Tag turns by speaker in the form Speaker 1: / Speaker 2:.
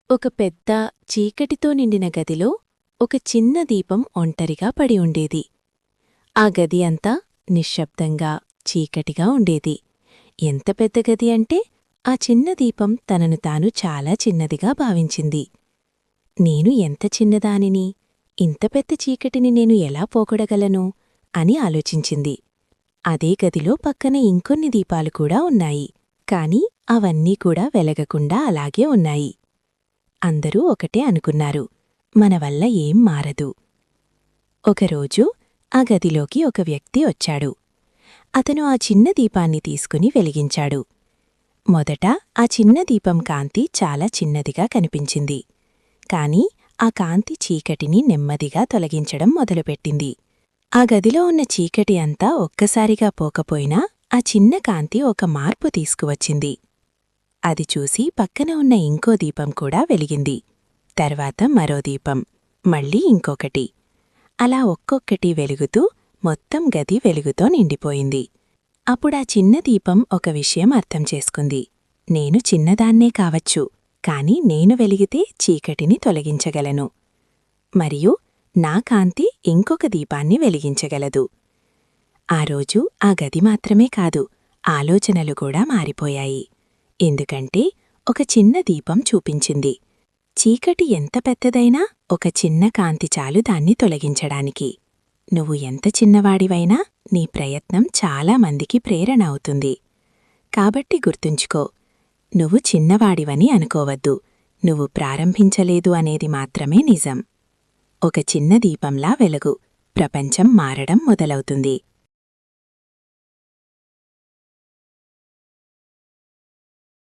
Speaker 1: ఒక పెద్ద చీకటితో నిండిన గదిలో ఒక చిన్న దీపం ఒంటరిగా పడి ఉండేది. ఆ గది అంతా నిశ్శబ్దంగా చీకటిగా ఉండేది. ఎంత పెద్ద గది అంటే ఆ చిన్న దీపం తనను తాను చాలా చిన్నదిగా భావించింది. నేను ఎంత చిన్నదానిని, ఇంత పెద్ద చీకటిని నేను ఎలా పోగొడగలను అని ఆలోచించింది. అదే గదిలో పక్కన ఇంకొన్ని దీపాలు కూడా ఉన్నాయి. కాని అవన్నీ కూడా వెలగకుండా అలాగే ఉన్నాయి. అందరూ ఒకటే అనుకున్నారు, మన వల్ల ఏం మారదు. ఒకరోజు ఆ గదిలోకి ఒక వ్యక్తి వచ్చాడు. అతను ఆ చిన్న దీపాన్ని తీసుకుని వెలిగించాడు. మొదట ఆ చిన్న దీపం కాంతి చాలా చిన్నదిగా కనిపించింది. కాని ఆ కాంతి చీకటిని నెమ్మదిగా తొలగించడం మొదలుపెట్టింది. ఆ గదిలో ఉన్న చీకటి అంతా ఒక్కసారిగా పోకపోయినా ఆ చిన్న కాంతి ఒక మార్పు తీసుకువచ్చింది. అది చూసి పక్కన ఉన్న ఇంకో దీపం కూడా వెలిగింది. తర్వాత మరో దీపం, మళ్ళీ ఇంకొకటి. అలా ఒక్కొక్కటి వెలుగుతూ మొత్తం గది వెలుగుతో నిండిపోయింది. అప్పుడా చిన్న దీపం ఒక విషయం అర్థం చేసుకుంది. నేను చిన్నదాన్నే కావచ్చు, కాని నేను వెలిగితే చీకటిని తొలగించగలను. మరియు నా కాంతి ఇంకొక దీపాన్ని వెలిగించగలదు. ఆ రోజు ఆ గది మాత్రమే కాదు, ఆలోచనలు కూడా మారిపోయాయి. ఎందుకంటే ఒక చిన్న దీపం చూపించింది, చీకటి ఎంత పెద్దదైనా ఒక చిన్న కాంతి చాలు దాన్ని తొలగించడానికి. నువ్వు ఎంత చిన్నవాడివైనా నీ ప్రయత్నం చాలా మందికి ప్రేరణ అవుతుంది. కాబట్టి గుర్తుంచుకో, నువ్వు చిన్నవాడివని అనుకోవద్దు, నువ్వు ప్రారంభించలేదు అనేది మాత్రమే నిజం. ఒక చిన్న దీపంలా వెలుగు, ప్రపంచం మారడం మొదలవుతుంది.